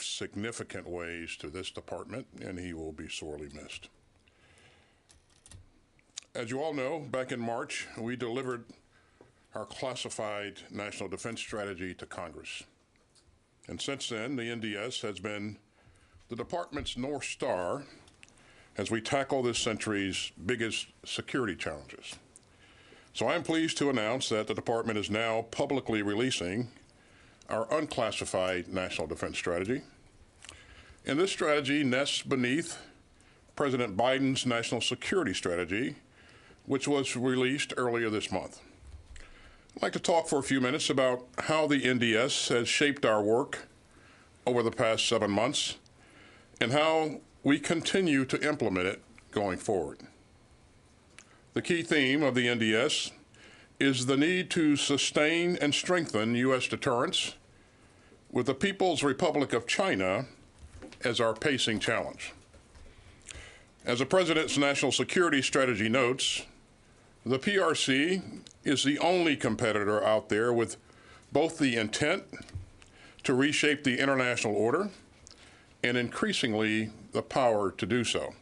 significant ways to this department, and he will be sorely missed. As you all know, back in March, we delivered our classified national defense strategy to Congress. And since then, the NDS has been the department's North Star as we tackle this century's biggest security challenges. So I'm pleased to announce that the department is now publicly releasing our unclassified national defense strategy. And this strategy nests beneath President Biden's national security strategy, which was released earlier this month. I'd like to talk for a few minutes about how the NDS has shaped our work over the past 7 months and how we continue to implement it going forward. The key theme of the NDS is the need to sustain and strengthen U.S. deterrence with the People's Republic of China as our pacing challenge. As the President's national security strategy notes, the PRC is the only competitor out there with both the intent to reshape the international order and increasingly the power to do so.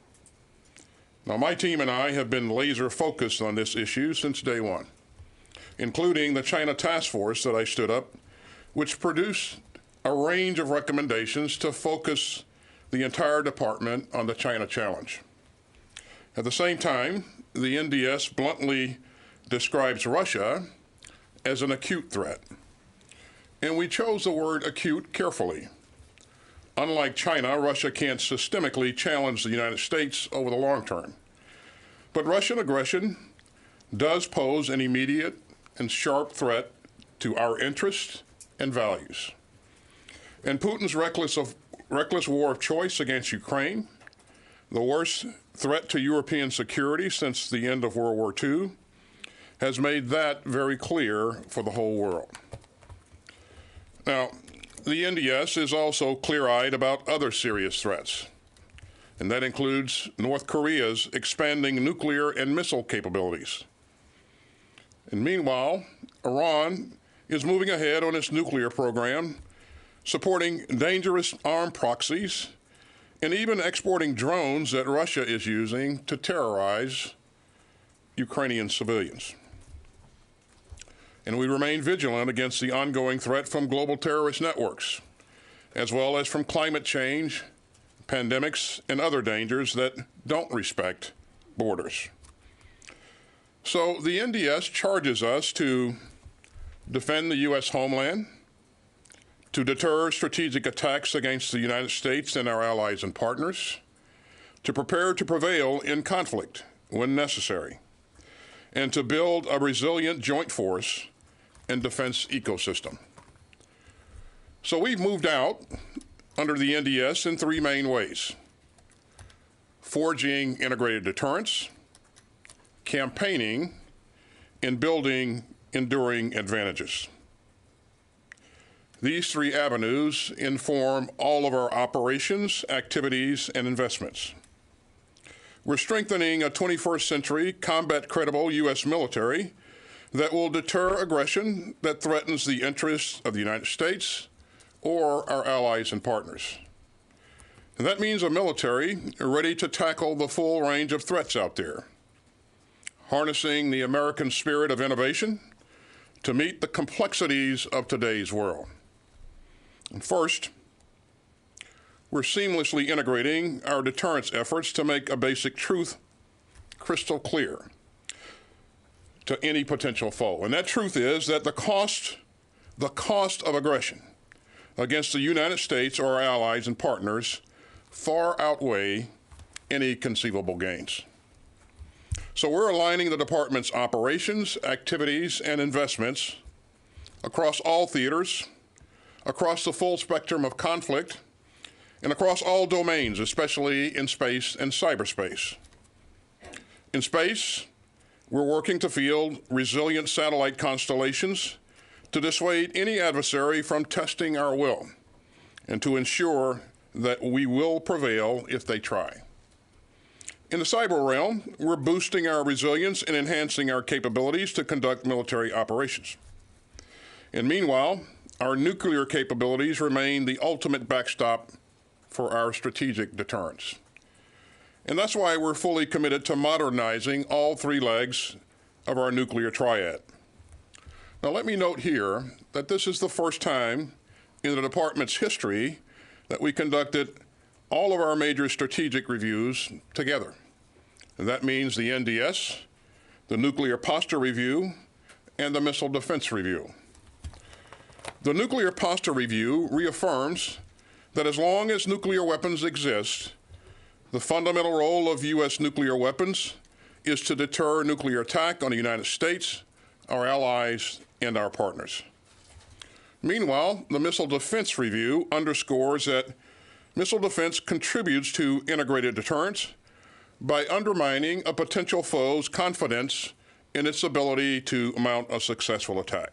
Now, my team and I have been laser focused on this issue since day one, including the China task force that I stood up, which produced a range of recommendations to focus the entire department on the China challenge. At the same time, the NDS bluntly describes Russia as an acute threat. And we chose the word acute carefully. Unlike China, Russia can't systemically challenge the United States over the long term. But Russian aggression does pose an immediate and sharp threat to our interests and values. And Putin's reckless war of choice against Ukraine, the worst threat to European security since the end of World War II, has made that very clear for the whole world. Now, the NDS is also clear-eyed about other serious threats, and that includes North Korea's expanding nuclear and missile capabilities. And meanwhile, Iran is moving ahead on its nuclear program, supporting dangerous armed proxies, and even exporting drones that Russia is using to terrorize Ukrainian civilians. And we remain vigilant against the ongoing threat from global terrorist networks, as well as from climate change, pandemics, and other dangers that don't respect borders. So the NDS charges us to defend the U.S. homeland, to deter strategic attacks against the United States and our allies and partners, to prepare to prevail in conflict when necessary, and to build a resilient joint force and defense ecosystem. So we've moved out under the NDS in 3 main ways: forging integrated deterrence, campaigning, and building enduring advantages. These 3 avenues inform all of our operations, activities, and investments. We're strengthening a 21st century combat-credible U.S. military that will deter aggression that threatens the interests of the United States or our allies and partners. And that means a military ready to tackle the full range of threats out there, harnessing the American spirit of innovation to meet the complexities of today's world. And first, we're seamlessly integrating our deterrence efforts to make a basic truth crystal clear to any potential foe. And that truth is that the cost of aggression against the United States or our allies and partners far outweigh any conceivable gains. So we're aligning the department's operations, activities, and investments across all theaters, across the full spectrum of conflict, and across all domains, especially in space and cyberspace. In space, we're working to field resilient satellite constellations to dissuade any adversary from testing our will and to ensure that we will prevail if they try. In the cyber realm, we're boosting our resilience and enhancing our capabilities to conduct military operations. And meanwhile, our nuclear capabilities remain the ultimate backstop for our strategic deterrence. And that's why we're fully committed to modernizing all three legs of our nuclear triad. Now, let me note here that this is the first time in the department's history that we conducted all of our major strategic reviews together. And that means the NDS, the Nuclear Posture Review, and the Missile Defense Review. The Nuclear Posture Review reaffirms that as long as nuclear weapons exist, the fundamental role of U.S. nuclear weapons is to deter nuclear attack on the United States, our allies, and our partners. Meanwhile, the Missile Defense Review underscores that missile defense contributes to integrated deterrence by undermining a potential foe's confidence in its ability to mount a successful attack.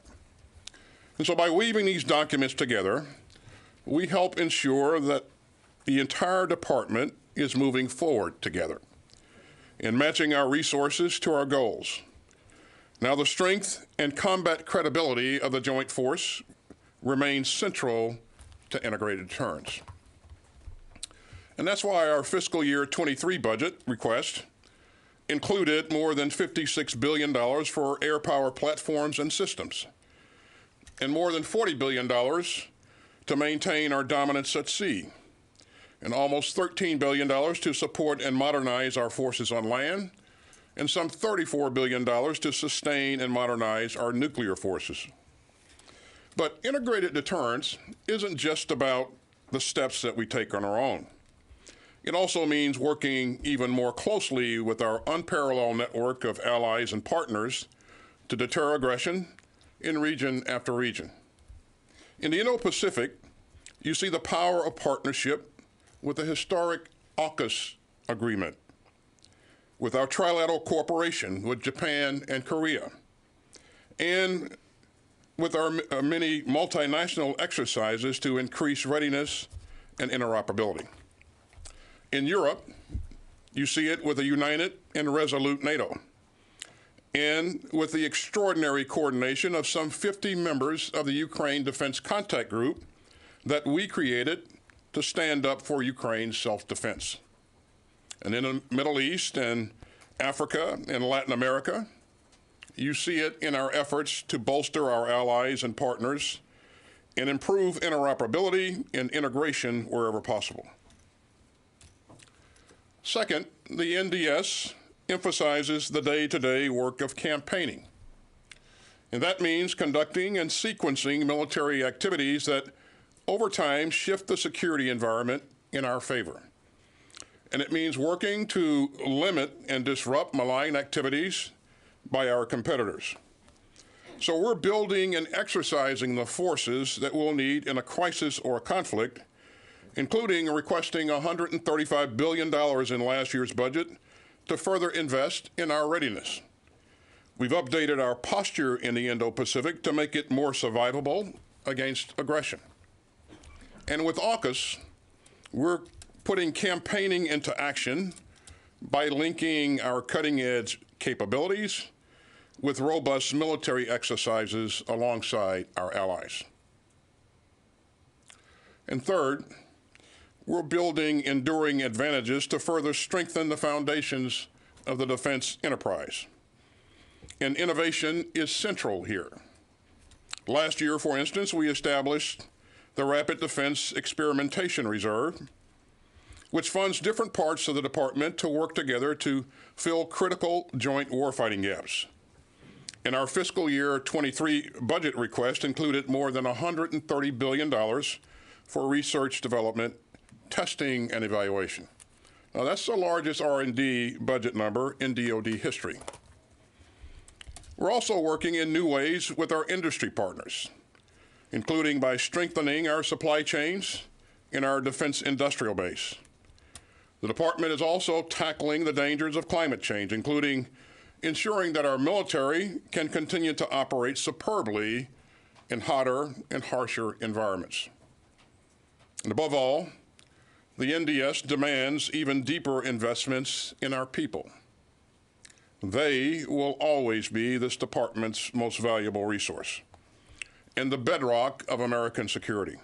And so by weaving these documents together, we help ensure that the entire department is moving forward together and matching our resources to our goals. Now, the strength and combat credibility of the joint force remains central to integrated deterrence. And that's why our fiscal year 23 budget request included more than $56 billion for air power platforms and systems, and more than $40 billion to maintain our dominance at sea, and almost $13 billion to support and modernize our forces on land, and some $34 billion to sustain and modernize our nuclear forces. But integrated deterrence isn't just about the steps that we take on our own. It also means working even more closely with our unparalleled network of allies and partners to deter aggression in region after region. In the Indo-Pacific, you see the power of partnership with the historic AUKUS agreement, with our trilateral cooperation with Japan and Korea, and with our many multinational exercises to increase readiness and interoperability. In Europe, you see it with a united and resolute NATO, and with the extraordinary coordination of some 50 members of the Ukraine Defense Contact Group that we created to stand up for Ukraine's self-defense. And in the Middle East and Africa and Latin America, you see it in our efforts to bolster our allies and partners and improve interoperability and integration wherever possible. Second, the NDS emphasizes the day-to-day work of campaigning. And that means conducting and sequencing military activities that over time shift the security environment in our favor. And it means working to limit and disrupt malign activities by our competitors. So we're building and exercising the forces that we'll need in a crisis or a conflict, including requesting $135 billion in last year's budget to further invest in our readiness. We've updated our posture in the Indo-Pacific to make it more survivable against aggression. And with AUKUS, we're putting campaigning into action by linking our cutting-edge capabilities with robust military exercises alongside our allies. And third, we're building enduring advantages to further strengthen the foundations of the defense enterprise. And innovation is central here. Last year, for instance, we established the Rapid Defense Experimentation Reserve, which funds different parts of the department to work together to fill critical joint warfighting gaps. And our fiscal year 23 budget request included more than $130 billion for research, development, testing, and evaluation. Now, that's the largest R&D budget number in DoD history. We're also working in new ways with our industry partners, including by strengthening our supply chains in our defense industrial base. The department is also tackling the dangers of climate change, including ensuring that our military can continue to operate superbly in hotter and harsher environments. And above all, the NDS demands even deeper investments in our people. They will always be this department's most valuable resource. and the bedrock of American security.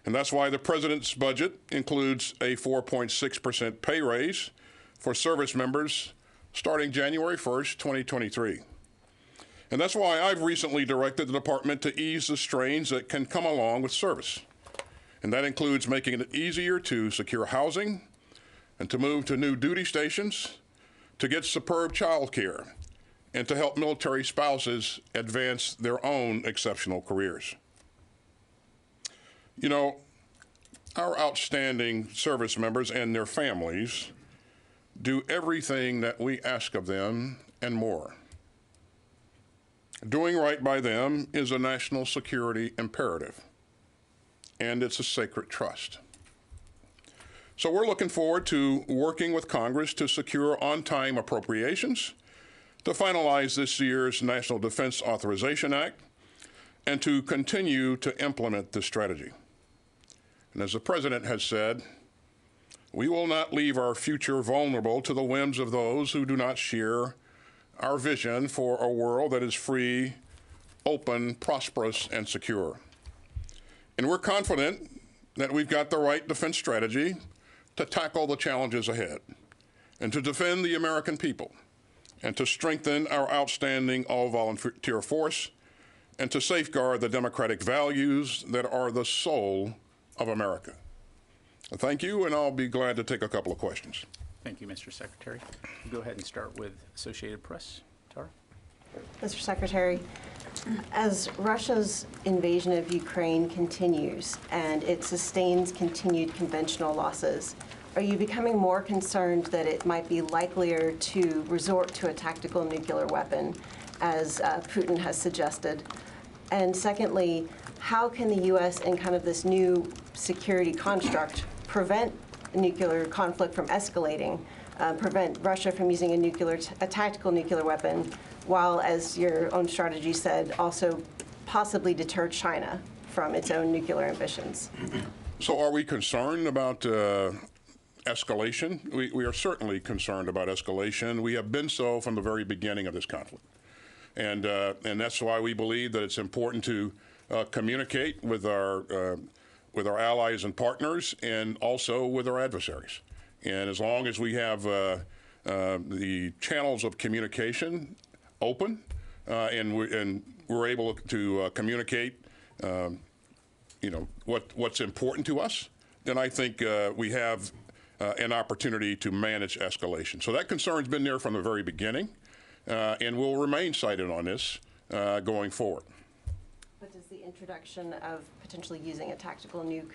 And that's why the president's budget includes a 4.6% pay raise for service members starting January 1st, 2023. And that's why I've recently directed the department to ease the strains that can come along with service. And that includes making it easier to secure housing and to move to new duty stations, to get superb child care, and to help military spouses advance their own exceptional careers. You know, our outstanding service members and their families do everything that we ask of them and more. Doing right by them is a national security imperative, and it's a sacred trust. So we're looking forward to working with Congress to secure on-time appropriations, to finalize this year's National Defense Authorization Act, and to continue to implement this strategy. And as the President has said, we will not leave our future vulnerable to the whims of those who do not share our vision for a world that is free, open, prosperous, and secure. And we're confident that we've got the right defense strategy to tackle the challenges ahead and to defend the American people and to strengthen our outstanding all-volunteer force and to safeguard the democratic values that are the soul of America. Thank you, and I'll be glad to take a couple of questions. Thank you, Mr. Secretary. We'll go ahead and start with Associated Press. Tara? Mr. Secretary, as Russia's invasion of Ukraine continues and it sustains continued conventional losses, are you becoming more concerned that it might be likelier to resort to a tactical nuclear weapon, as Putin has suggested? And secondly, how can the U.S. in kind of this new security construct prevent nuclear conflict from escalating, prevent Russia from using a tactical nuclear weapon, while, as your own strategy said, also possibly deter China from its own nuclear ambitions? So are we concerned about escalation? We are certainly concerned about escalation. We have been so from the very beginning of this conflict. And that's why we believe that it's important to communicate with our allies and partners and also with our adversaries. And as long as we have the channels of communication open and we're able to communicate, what's important to us, then I think we have an opportunity to manage escalation. So that concern's been there from the very beginning, and will remain cited on this going forward. But does the introduction of potentially using a tactical nuke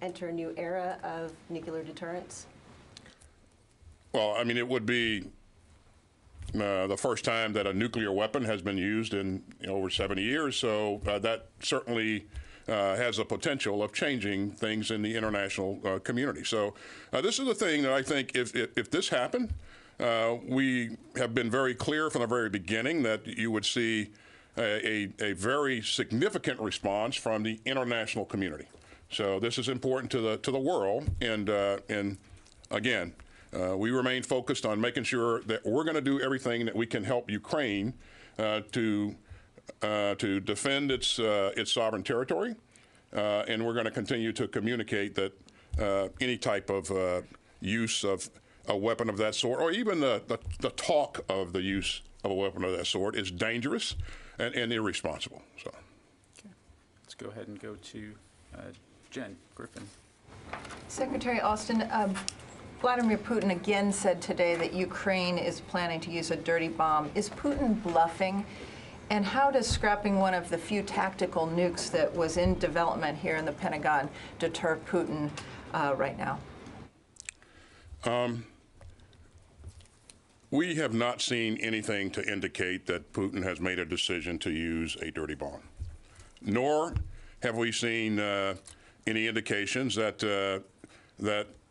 enter a new era of nuclear deterrence? Well, I mean, it would be the first time that a nuclear weapon has been used in over 70 years, so that certainly has the potential of changing things in the international community. So this is the thing that I think if this happened, we have been very clear from the very beginning that you would see a very significant response from the international community. So this is important to the world, and again, we remain focused on making sure that we're going to do everything that we can help Ukraine to defend its sovereign territory, and we're going to continue to communicate that any type of use of a weapon of that sort, or even the talk of the use of a weapon of that sort, is dangerous and irresponsible. So, okay. Let's go ahead and go to Jen Griffin. Secretary Austin, Vladimir Putin again said today that Ukraine is planning to use a dirty bomb. Is Putin bluffing? And how does scrapping one of the few tactical nukes that was in development here in the Pentagon deter Putin right now? We have not seen anything to indicate that Putin has made a decision to use a dirty bomb, nor have we seen any indications that the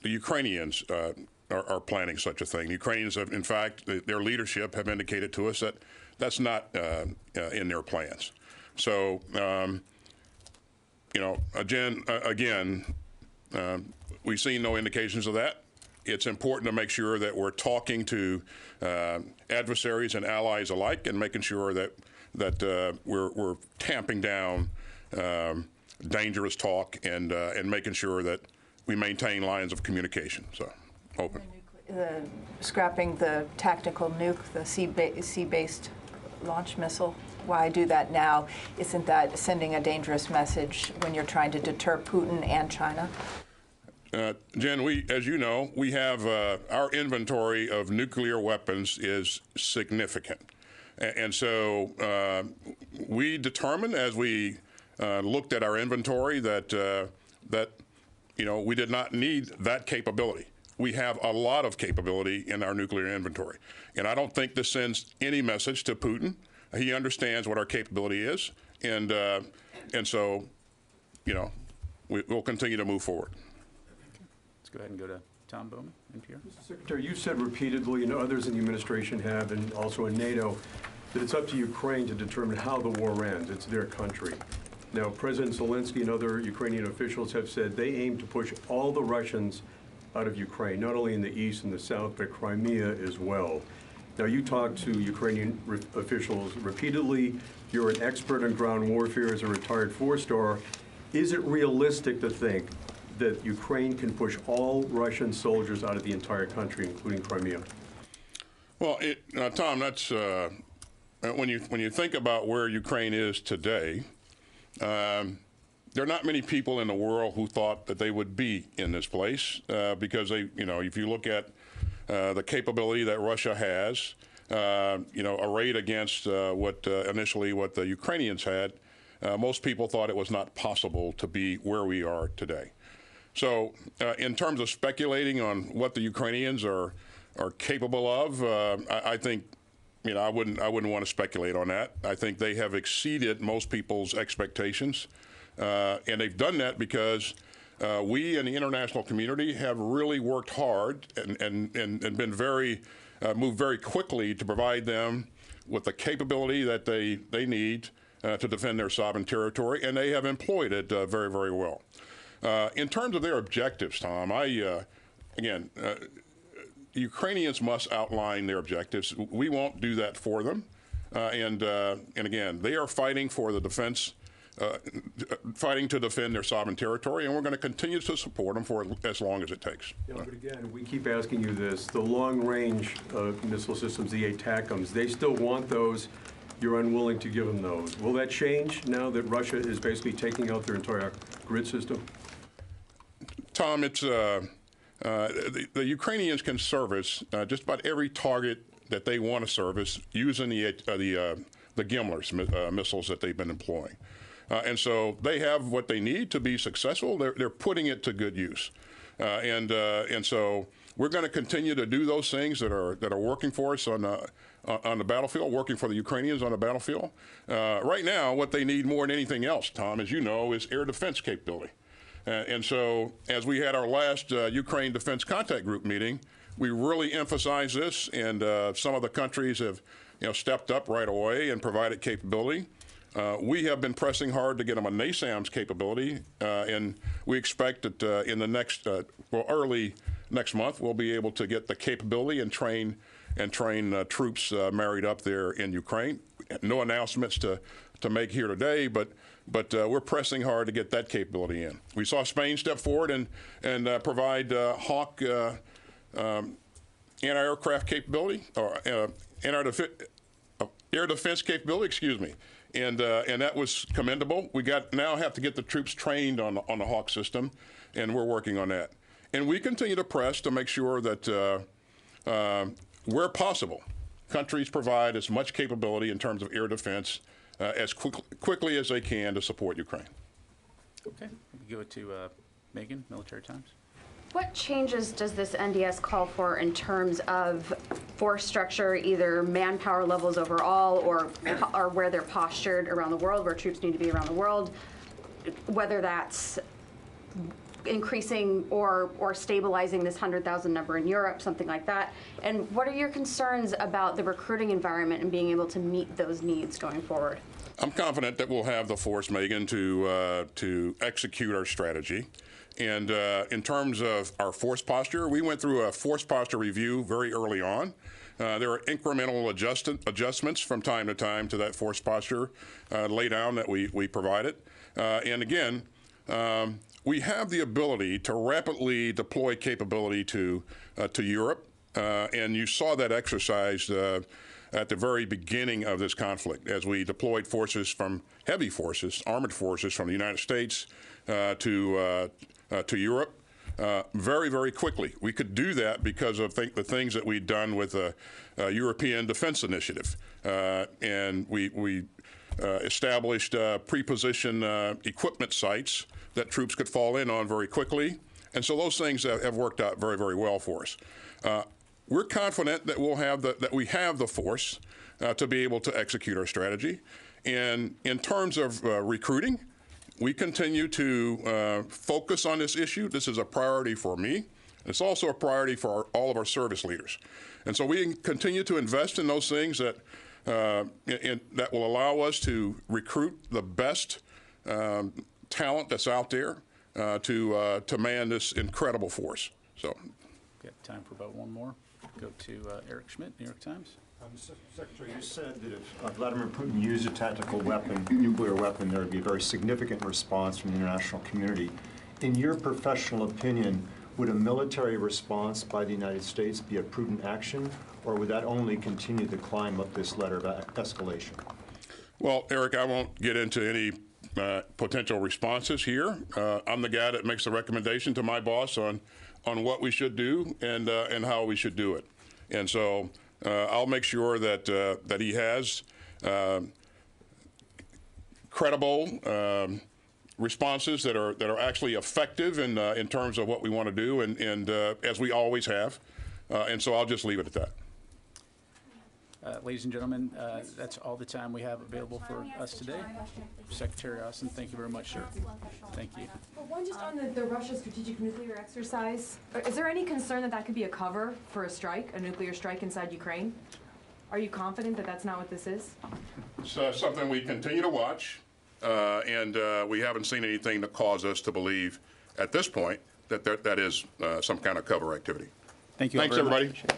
Ukrainians are planning such a thing. The Ukrainians have, in fact, their leadership have indicated to us that that's not in their plans. So, again, we've seen no indications of that. It's important to make sure that we're talking to adversaries and allies alike and making sure that we're tamping down dangerous talk and making sure that we maintain lines of communication. So, open. Scrapping the tactical nuke, the sea-based launch missile. Why do that now? Isn't that sending a dangerous message when you're trying to deter Putin and China? Jen, as you know, we have our inventory of nuclear weapons is significant. And so we determined as we looked at our inventory that we did not need that capability. We have a lot of capability in our nuclear inventory. And I don't think this sends any message to Putin. He understands what our capability is. And so, we'll continue to move forward. Let's go ahead and go to Tom Bowman, NPR. Mr. Secretary, you've said repeatedly, and others in the administration have, and also in NATO, that it's up to Ukraine to determine how the war ends. It's their country. Now, President Zelensky and other Ukrainian officials have said they aim to push all the Russians out of Ukraine, not only in the east and the south, but Crimea as well. Now, you talk to Ukrainian officials repeatedly. You're an expert on ground warfare as a retired four-star. Is it realistic to think that Ukraine can push all Russian soldiers out of the entire country, including Crimea? Well, Tom, that's when you think about where Ukraine is today. There are not many people in the world who thought that they would be in this place because if you look at the capability that Russia has, arrayed against initially what the Ukrainians had, most people thought it was not possible to be where we are today. So, in terms of speculating on what the Ukrainians are capable of, I think I wouldn't want to speculate on that. I think they have exceeded most people's expectations. And they've done that because we in the international community have really worked hard and been moved very quickly to provide them with the capability that they need to defend their sovereign territory, and they have employed it very, very well. In terms of their objectives, Tom, Ukrainians must outline their objectives. We won't do that for them. And again, they are fighting for the defense, fighting to defend their sovereign territory, and we're going to continue to support them for as long as it takes. Yeah, but again, we keep asking you this. The long-range missile systems, the ATACMS, they still want those. You're unwilling to give them those. Will that change now that Russia is basically taking out their entire grid system? Tom, it's the Ukrainians can service just about every target that they want to service using the GMLRS missiles that they've been employing. And so they have what they need to be successful. They're putting it to good use. And so we're going to continue to do those things that are working for us on the battlefield, working for the Ukrainians on the battlefield. Right now, what they need more than anything else, Tom, as you know, is air defense capability. And so as we had our last Ukraine Defense Contact Group meeting, we really emphasized this, and some of the countries have stepped up right away and provided capability. We have been pressing hard to get them a NASAMS capability, and we expect that in the early next month, we'll be able to get the capability and train troops married up there in Ukraine. No announcements to make here today, but we're pressing hard to get that capability in. We saw Spain step forward and provide Hawk anti-aircraft capability, or air defense capability, excuse me. And that was commendable. We now have to get the troops trained on the Hawk system, and we're working on that. And we continue to press to make sure that where possible, countries provide as much capability in terms of air defense as quickly as they can to support Ukraine. Okay, we go to Megan, Military Times. What changes does this NDS call for in terms of force structure, either manpower levels overall or where they're postured around the world, where troops need to be around the world, whether that's increasing or stabilizing this 100,000 number in Europe, something like that? And what are your concerns about the recruiting environment and being able to meet those needs going forward? I'm confident that we'll have the force, Megan, to execute our strategy. And in terms of our force posture, we went through a force posture review very early on. There are incremental adjustments from time to time to that force posture laydown that we provided. And again, we have the ability to rapidly deploy capability to Europe, and you saw that exercised at the very beginning of this conflict as we deployed forces from heavy forces, armored forces from the United States to Europe. Very, very quickly. We could do that because of the things that we'd done with the European Defense Initiative. And we established pre-position equipment sites that troops could fall in on very quickly. And so those things have worked out very, very well for us. We're confident that we have the force to be able to execute our strategy. And in terms of recruiting, we continue to focus on this issue. This is a priority for me. It's also a priority for all of our service leaders. And so we continue to invest in those things that that will allow us to recruit the best talent that's out there to man this incredible force. So, Got time for about one more. Go to Eric Schmidt, New York Times. Mr. Secretary, you said that if Vladimir Putin used a tactical weapon, nuclear weapon, there would be a very significant response from the international community. In your professional opinion, would a military response by the United States be a prudent action, or would that only continue to climb up this ladder of escalation? well, Eric, I won't get into any potential responses here. I'm the guy that makes the recommendation to my boss on what we should do and how we should do it. And so I'll make sure that that he has credible responses that are actually effective in terms of what we want to do, and as we always have. And so I'll just leave it at that. Ladies and gentlemen, that's all the time we have available for us today. Secretary Austin, thank you very much, sir. Thank you. Well, one just on the Russia strategic nuclear exercise. Is there any concern that that could be a cover for a strike, a nuclear strike inside Ukraine? Are you confident that that's not what this is? It's something we continue to watch, and we haven't seen anything that cause us to believe at this point that that is some kind of cover activity. Thank you. Thanks, all very everybody. much.